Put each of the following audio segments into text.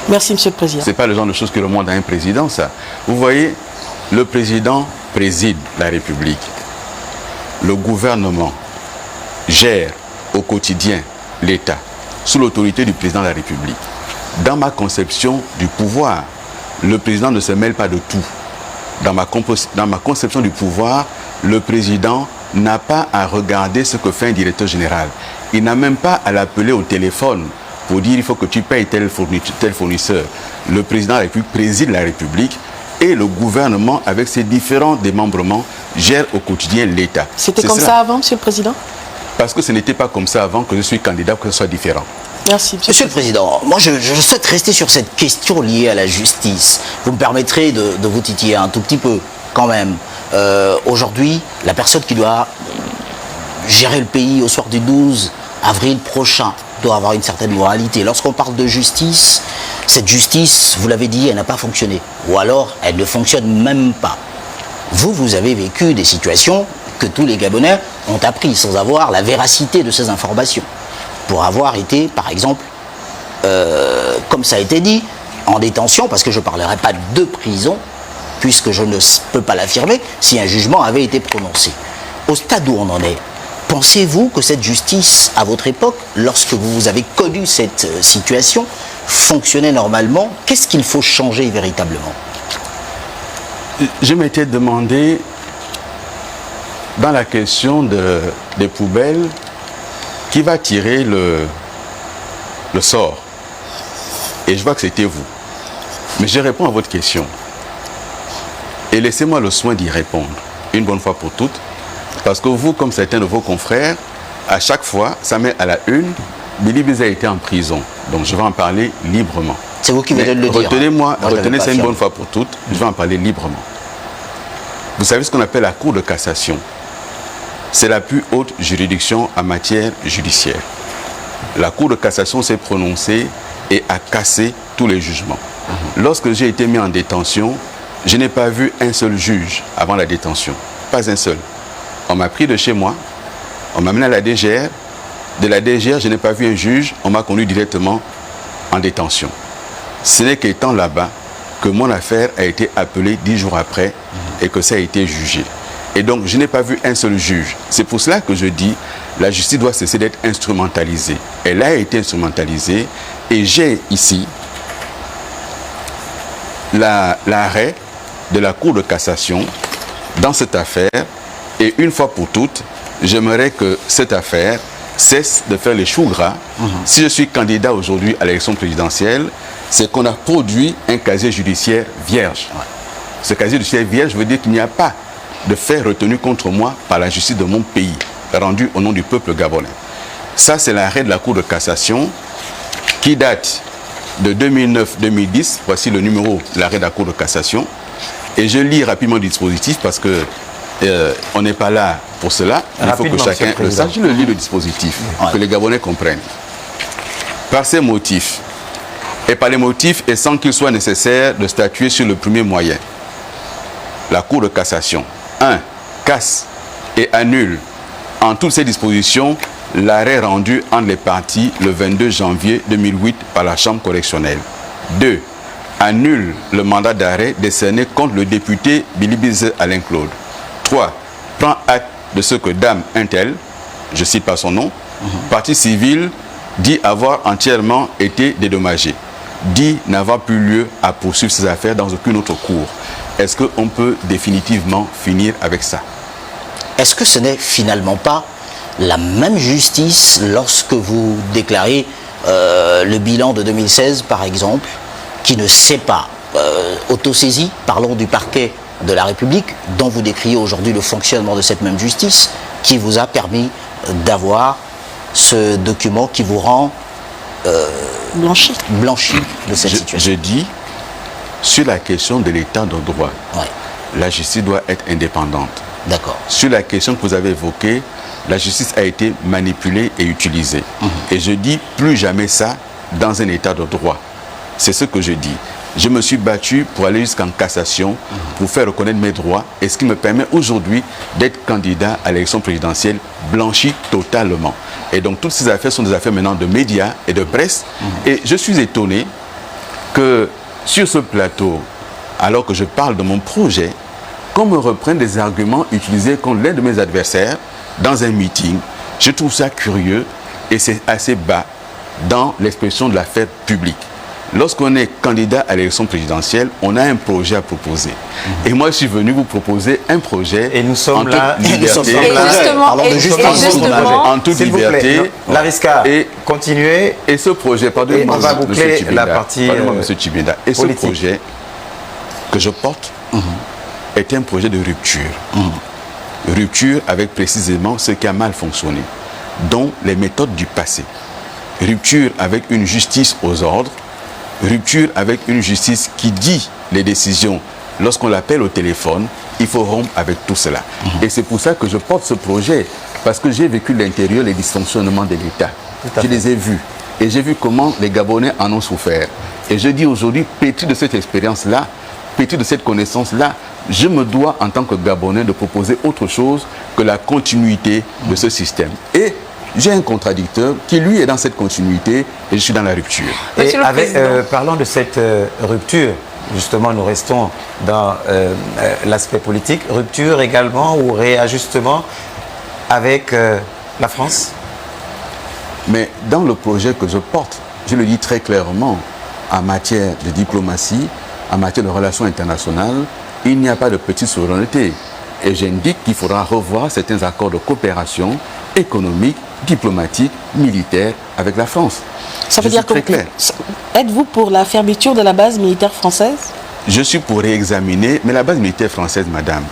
Merci, Monsieur le Président. Ce n'est pas le genre de choses que le monde a un président, ça. Vous voyez, le président préside la République. Le gouvernement gère au quotidien l'État sous l'autorité du président de la République. Dans ma conception du pouvoir, le président ne se mêle pas de tout. Dans ma conception du pouvoir, le président n'a pas à regarder ce que fait un directeur général. Il n'a même pas à l'appeler au téléphone pour dire il faut que tu payes tel fournisseur. Le président de la République préside la République et le gouvernement, avec ses différents démembrements, gère au quotidien l'État. C'était comme ça avant, Monsieur le Président? Parce que ce n'était pas comme ça avant que je suis candidat, que ce soit différent. Merci, Monsieur le Président, moi je souhaite rester sur cette question liée à la justice. Vous me permettrez de vous titiller un tout petit peu, quand même. Aujourd'hui, la personne qui doit gérer le pays au soir du 12 avril prochain doit avoir une certaine moralité. Lorsqu'on parle de justice, cette justice, vous l'avez dit, elle n'a pas fonctionné. Ou alors, elle ne fonctionne même pas. Vous avez vécu des situations que tous les Gabonais ont appris sans avoir la véracité de ces informations. Pour avoir été, par exemple, comme ça a été dit, en détention, parce que je ne parlerai pas de prison, puisque je ne peux pas l'affirmer, si un jugement avait été prononcé. Au stade où on en est, pensez-vous que cette justice, à votre époque, lorsque vous avez connu cette situation, fonctionnait normalement? Qu'est-ce qu'il faut changer véritablement? Je m'étais demandé, dans la question des poubelles, qui va tirer le sort? Et je vois que c'était vous. Mais je réponds à votre question. Et laissez-moi le soin d'y répondre, une bonne fois pour toutes. Parce que vous, comme certains de vos confrères, à chaque fois, ça met à la une, Billy Biza a été en prison. Donc je vais en parler librement. C'est vous qui venez de le dire. Retenez ça une bonne fois pour toutes, je vais en parler librement. Vous savez ce qu'on appelle la Cour de cassation? C'est la plus haute juridiction en matière judiciaire. La Cour de cassation s'est prononcée et a cassé tous les jugements. Lorsque j'ai été mis en détention, je n'ai pas vu un seul juge avant la détention. Pas un seul. On m'a pris de chez moi, on m'a amené à la DGR. De la DGR, je n'ai pas vu un juge, on m'a conduit directement en détention. Ce n'est qu'étant là-bas que mon affaire a été appelée 10 jours après et que ça a été jugé. Et donc, je n'ai pas vu un seul juge. C'est pour cela que je dis, la justice doit cesser d'être instrumentalisée. Elle a été instrumentalisée et j'ai ici l'arrêt de la Cour de cassation dans cette affaire. Et une fois pour toutes, j'aimerais que cette affaire cesse de faire les choux gras. Si je suis candidat aujourd'hui à l'élection présidentielle, c'est qu'on a produit un casier judiciaire vierge. Ce casier judiciaire vierge veut dire qu'il n'y a pas de fait retenu contre moi par la justice de mon pays, rendu au nom du peuple gabonais. Ça, c'est l'arrêt de la Cour de cassation qui date de 2009-2010. Voici le numéro de l'arrêt de la Cour de cassation. Et je lis rapidement le dispositif parce que on n'est pas là pour cela. Il faut que chacun le sache. Je le lis le dispositif, que les Gabonais comprennent. Par ces motifs, et par les motifs et sans qu'il soit nécessaire de statuer sur le premier moyen, la Cour de cassation 1. Casse et annule en toutes ces dispositions l'arrêt rendu entre les parties le 22 janvier 2008 par la Chambre correctionnelle. 2. Annule le mandat d'arrêt décerné contre le député Billy Biza Alain Claude. 3. Prend acte de ce que Dame Intel, je cite pas son nom, partie civile, dit avoir entièrement été dédommagée, dit n'avoir plus lieu à poursuivre ses affaires dans aucune autre cour. Est-ce qu'on peut définitivement finir avec ça? Est-ce que ce n'est finalement pas la même justice lorsque vous déclarez le bilan de 2016, par exemple, qui ne s'est pas autosaisi, parlons du parquet de la République, dont vous décriez aujourd'hui le fonctionnement de cette même justice, qui vous a permis d'avoir ce document qui vous rend blanchi de cette situation? Je dis, sur la question de l'état de droit, la justice doit être indépendante. D'accord. Sur la question que vous avez évoquée, la justice a été manipulée et utilisée. Et je dis plus jamais ça dans un état de droit. C'est ce que je dis. Je me suis battu pour aller jusqu'en cassation, pour faire reconnaître mes droits, et ce qui me permet aujourd'hui d'être candidat à l'élection présidentielle blanchi totalement. Et donc toutes ces affaires sont des affaires maintenant de médias et de presse. Et je suis étonné que sur ce plateau, alors que je parle de mon projet, qu'on me reprenne des arguments utilisés contre l'un de mes adversaires dans un meeting. Je trouve ça curieux et c'est assez bas dans l'expression de l'affaire publique. Lorsqu'on est candidat à l'élection présidentielle, on a un projet à proposer. Et moi, je suis venu vous proposer un projet et nous sommes là, en toute liberté. Lariska, continuez. Et ce projet, pardonnez-moi, on va boucler la partie Monsieur Tchibinda. Et ce projet que je porte est un projet de rupture. Rupture avec précisément ce qui a mal fonctionné, dont les méthodes du passé. Rupture avec une justice aux ordres. Rupture avec une justice qui dit les décisions. Lorsqu'on l'appelle au téléphone, il faut rompre avec tout cela. Et c'est pour ça que je porte ce projet, parce que j'ai vécu l'intérieur, les dysfonctionnements de l'État. Je les ai vus. Et j'ai vu comment les Gabonais en ont souffert. Et je dis aujourd'hui, pétri de cette expérience-là, pétri de cette connaissance-là, je me dois, en tant que Gabonais, de proposer autre chose que la continuité de ce système. Et j'ai un contradicteur qui, lui, est dans cette continuité et je suis dans la rupture. Et parlant de cette rupture, justement, nous restons dans l'aspect politique. Rupture également ou réajustement avec la France? Mais dans le projet que je porte, je le dis très clairement, en matière de diplomatie, en matière de relations internationales, il n'y a pas de petite souveraineté. Et j'indique qu'il faudra revoir certains accords de coopération économique, diplomatique, militaire avec la France. Ça veut dire que êtes-vous pour la fermeture de la base militaire française? Je suis pour réexaminer, mais la base militaire française, madame,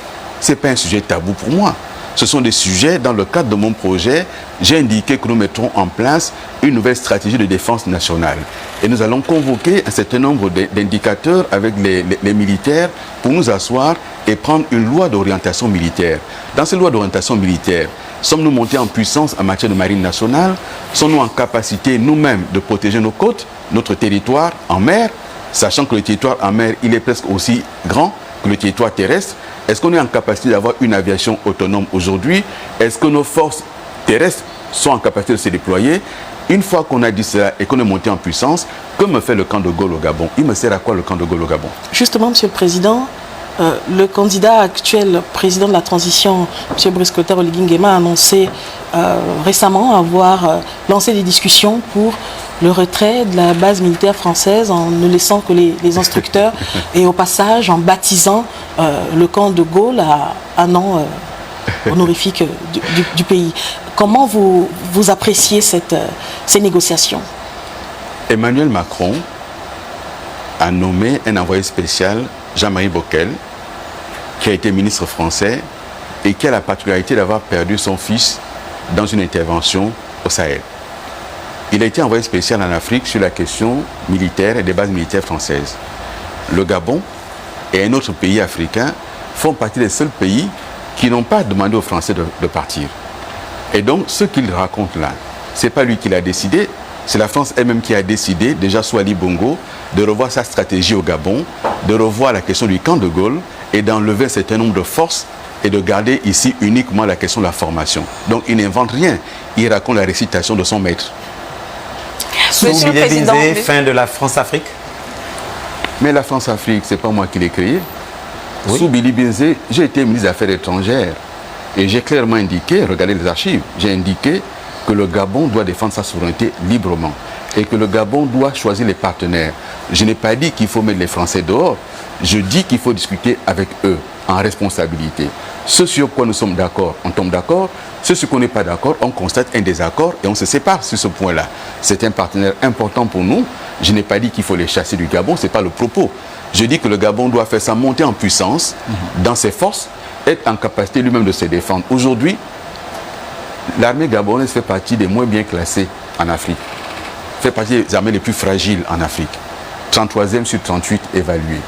ce n'est pas un sujet tabou pour moi. Ce sont des sujets, dans le cadre de mon projet, j'ai indiqué que nous mettrons en place une nouvelle stratégie de défense nationale. Et nous allons convoquer un certain nombre d'indicateurs avec les militaires pour nous asseoir et prendre une loi d'orientation militaire. Dans cette loi d'orientation militaire, sommes-nous montés en puissance en matière de marine nationale? Sommes-nous en capacité nous-mêmes de protéger nos côtes, notre territoire en mer, sachant que le territoire en mer, il est presque aussi grand que le territoire terrestre? Est-ce qu'on est en capacité d'avoir une aviation autonome aujourd'hui? Est-ce que nos forces terrestres sont en capacité de se déployer? Une fois qu'on a dit cela et qu'on est monté en puissance, que me fait le camp de Gaulle au Gabon? Il me sert à quoi le camp de Gaulle au Gabon? Justement, Monsieur le Président, le candidat actuel, président de la transition, M. Brice Clotaire Oligui Nguema, a annoncé récemment avoir lancé des discussions pour le retrait de la base militaire française en ne laissant que les instructeurs et au passage en baptisant le camp de Gaulle à un nom honorifique du pays. Comment vous appréciez ces négociations? Emmanuel Macron a nommé un envoyé spécial, Jean-Marie Bockel, qui a été ministre français et qui a la particularité d'avoir perdu son fils dans une intervention au Sahel. Il a été envoyé spécial en Afrique sur la question militaire et des bases militaires françaises. Le Gabon et un autre pays africain font partie des seuls pays qui n'ont pas demandé aux Français de partir. Et donc, ce qu'il raconte là, ce n'est pas lui qui l'a décidé, c'est la France elle-même qui a décidé, déjà sous Ali Bongo, de revoir sa stratégie au Gabon, de revoir la question du camp de Gaulle et d'enlever un certain nombre de forces et de garder ici uniquement la question de la formation. Donc, il n'invente rien, il raconte la récitation de son maître. Monsieur le Président, fin de la France-Afrique. Mais la France-Afrique, ce n'est pas moi qui l'ai créée. Oui. Sous Billy Binzé, j'ai été ministre des Affaires étrangères et j'ai clairement indiqué, regardez les archives, j'ai indiqué que le Gabon doit défendre sa souveraineté librement et que le Gabon doit choisir les partenaires. Je n'ai pas dit qu'il faut mettre les Français dehors, je dis qu'il faut discuter avec eux en responsabilité. Ce sur quoi nous sommes d'accord, on tombe d'accord. Ce sur quoi on n'est pas d'accord, on constate un désaccord et on se sépare sur ce point-là. C'est un partenaire important pour nous. Je n'ai pas dit qu'il faut les chasser du Gabon, ce n'est pas le propos. Je dis que le Gabon doit faire sa montée en puissance dans ses forces, être en capacité lui-même de se défendre. Aujourd'hui, l'armée gabonaise fait partie des moins bien classées en Afrique, fait partie des armées les plus fragiles en Afrique, 33e sur 38 évaluées.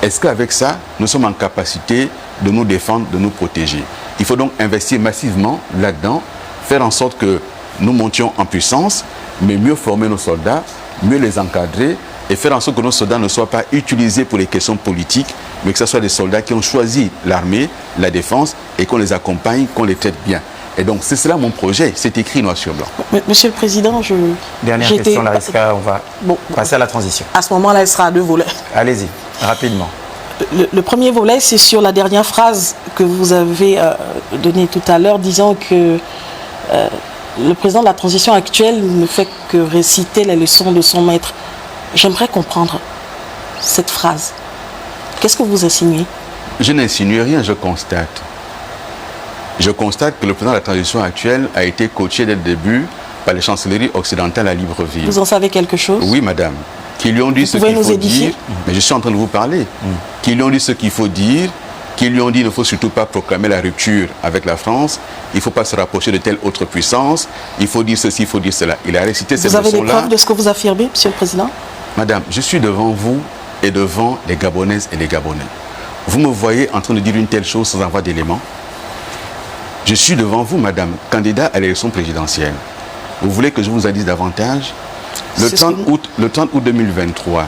Est-ce qu'avec ça, nous sommes en capacité de nous défendre, de nous protéger? Il faut donc investir massivement là-dedans, faire en sorte que nous montions en puissance, mais mieux former nos soldats, mieux les encadrer et faire en sorte que nos soldats ne soient pas utilisés pour les questions politiques, mais que ce soit des soldats qui ont choisi l'armée, la défense et qu'on les accompagne, qu'on les traite bien. Et donc, c'est cela mon projet. C'est écrit noir sur blanc. Monsieur le Président, Dernière question, Lariska, on va passer à la transition. À ce moment-là, elle sera à 2 volets. Allez-y, rapidement. Le premier volet, c'est sur la dernière phrase que vous avez donnée tout à l'heure, disant que le président de la transition actuelle ne fait que réciter les leçons de son maître. J'aimerais comprendre cette phrase. Qu'est-ce que vous insinuez? Je n'insinue rien, je constate. Je constate que le président de la transition actuelle a été coaché dès le début par les chancelleries occidentales à Libreville. Vous en savez quelque chose? Oui, madame. Qui lui ont dit ce qu'il faut dire. Mais je suis en train de vous parler. Qui lui ont dit ce qu'il faut dire. Qui lui ont dit qu'il ne faut surtout pas proclamer la rupture avec la France. Il ne faut pas se rapprocher de telle autre puissance. Il faut dire ceci, il faut dire cela. Il a récité ces leçons-là. Vous avez des preuves de ce que vous affirmez, Monsieur le Président? Madame, je suis devant vous et devant les Gabonaises et les Gabonais. Vous me voyez en train de dire une telle chose sans avoir d'éléments? Je suis devant vous, madame, candidat à l'élection présidentielle. Vous voulez que je vous en dise davantage? Le 30 août 2023,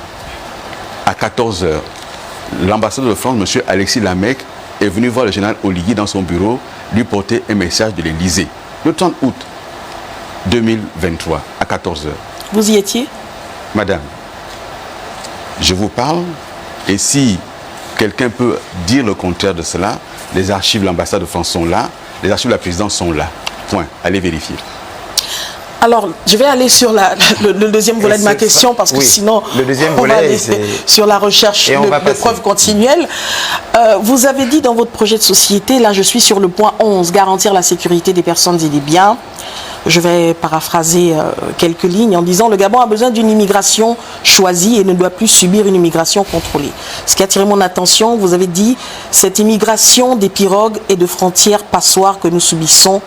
à 14 h, l'ambassadeur de France, M. Alexis Lamec, est venu voir le général Oligui dans son bureau, lui porter un message de l'Élysée. Le 30 août 2023, à 14 h. Vous y étiez? Madame, je vous parle, et si quelqu'un peut dire le contraire de cela, les archives de l'ambassade de France sont là, les archives de la présidence sont là. Point. Allez vérifier. Alors, je vais aller sur le deuxième volet de ma question, parce que sinon, le deuxième on va volet, aller sur la recherche de preuves continuelles. Vous avez dit dans votre projet de société, là je suis sur le point 11, garantir la sécurité des personnes et des biens. Je vais paraphraser quelques lignes en disant: le Gabon a besoin d'une immigration choisie et ne doit plus subir une immigration contrôlée. Ce qui a attiré mon attention, vous avez dit, cette immigration des pirogues et de frontières passoires que nous subissons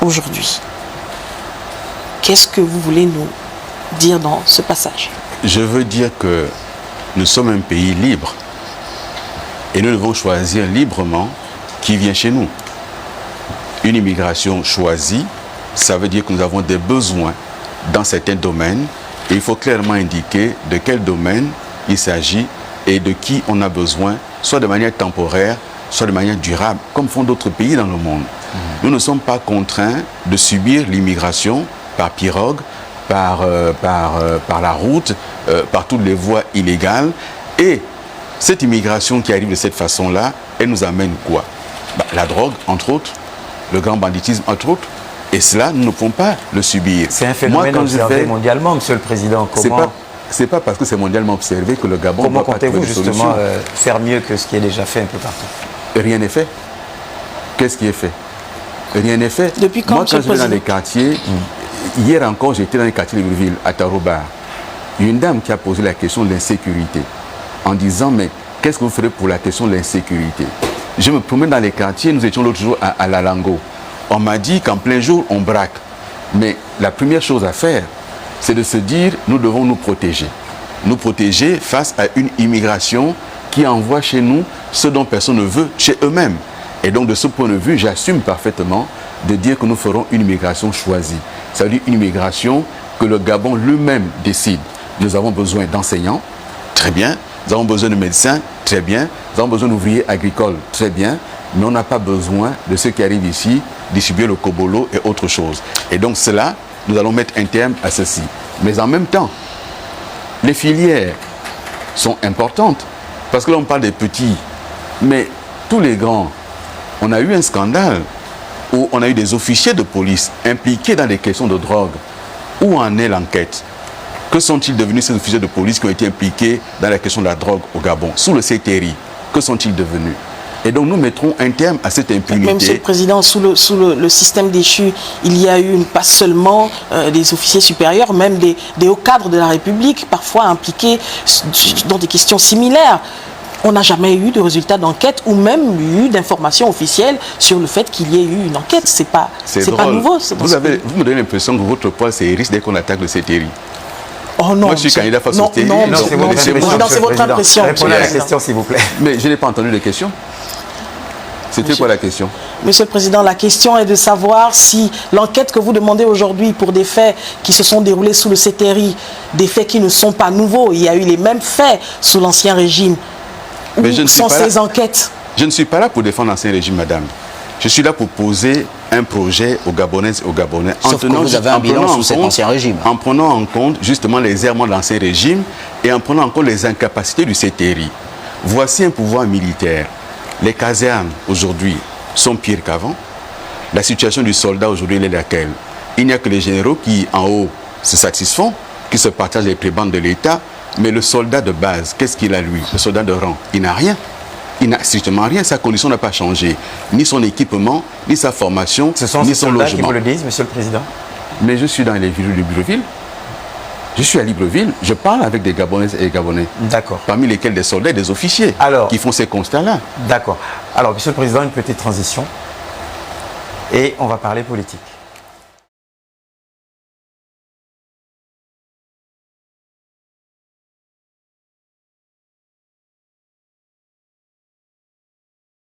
aujourd'hui. Qu'est-ce que vous voulez nous dire dans ce passage? Je veux dire que nous sommes un pays libre et nous devons choisir librement qui vient chez nous. Une immigration choisie, ça veut dire que nous avons des besoins dans certains domaines et il faut clairement indiquer de quel domaine il s'agit et de qui on a besoin, soit de manière temporaire, soit de manière durable, comme font d'autres pays dans le monde. Nous ne sommes pas contraints de subir l'immigration par pirogue, par la route, par toutes les voies illégales. Et cette immigration qui arrive de cette façon-là, elle nous amène quoi? La drogue, entre autres, le grand banditisme, entre autres. Et cela, nous ne pouvons pas le subir. C'est un phénomène observé mondialement, Monsieur le Président. C'est pas parce que c'est mondialement observé que le Gabon... Comment comptez-vous justement faire mieux que ce qui est déjà fait un peu partout? Rien n'est fait. Qu'est-ce qui est fait? Rien n'est fait. Depuis quand, moi, quand je vais dans les quartiers... Hier encore, j'étais dans les quartiers de Libreville, à Tarouba. Une dame qui a posé la question de l'insécurité, en disant, mais qu'est-ce que vous ferez pour la question de l'insécurité? Je me promène dans les quartiers, nous étions l'autre jour à Lalango. On m'a dit qu'en plein jour, on braque. Mais la première chose à faire, c'est de se dire, nous devons nous protéger. Nous protéger face à une immigration qui envoie chez nous ce dont personne ne veut chez eux-mêmes. Et donc, de ce point de vue, j'assume parfaitement de dire que nous ferons une immigration choisie. Ça veut dire une immigration que le Gabon lui-même décide. Nous avons besoin d'enseignants, très bien. Nous avons besoin de médecins, très bien. Nous avons besoin d'ouvriers agricoles, très bien. Mais on n'a pas besoin de ceux qui arrivent ici, distribuer le kobolo et autre chose. Et donc cela, nous allons mettre un terme à ceci. Mais en même temps, les filières sont importantes. Parce que là, on parle des petits. Mais tous les grands, on a eu un scandale où on a eu des officiers de police impliqués dans des questions de drogue. Où en est l'enquête? Que sont-ils devenus ces officiers de police qui ont été impliqués dans la question de la drogue au Gabon? Sous le CTRI, que sont-ils devenus? Et donc nous mettrons un terme à cette impunité. Mais Monsieur le Président, sous le système déchu, il y a eu pas seulement des officiers supérieurs, même des hauts cadres de la République, parfois impliqués dans des questions similaires. On n'a jamais eu de résultat d'enquête ou même eu d'informations officielles sur le fait qu'il y ait eu une enquête. C'est pas nouveau. Vous me donnez l'impression que votre poids, c'est risque dès qu'on attaque le CTRI. Oh non, moi, je suis candidat face au CTRI. Non, c'est votre impression. Répondez à la question, s'il vous plaît. Mais je n'ai pas entendu de question. C'était quoi la question? Monsieur le Président, la question est de savoir si l'enquête que vous demandez aujourd'hui pour des faits qui se sont déroulés sous le CTRI, des faits qui ne sont pas nouveaux, il y a eu les mêmes faits sous l'Ancien Régime. Où sont ces enquêtes? Je ne suis pas là pour défendre l'Ancien Régime, madame. Je suis là pour poser un projet aux Gabonaises et aux Gabonais. Sauf que vous avez un bilan sous cet ancien régime. En prenant en compte justement les errements de l'ancien régime et en prenant en compte les incapacités du CTRI. Voici un pouvoir militaire. Les casernes aujourd'hui sont pires qu'avant. La situation du soldat aujourd'hui, elle est laquelle? Il n'y a que les généraux qui, en haut, se satisfont, qui se partagent les prébendes de l'État. Mais le soldat de base, qu'est-ce qu'il a lui? Le soldat de rang, il n'a rien. Il n'a strictement rien. Sa condition n'a pas changé. Ni son équipement, ni sa formation, Ce sont ni ces son soldats qui logement. vous le disent, Monsieur le Président? Mais je suis dans les villes de Libreville. Je suis à Libreville. Je parle avec des Gabonaises et des Gabonais. D'accord. Parmi lesquels des soldats et des officiers qui font ces constats-là. D'accord. Alors, Monsieur le Président, une petite transition. Et on va parler politique.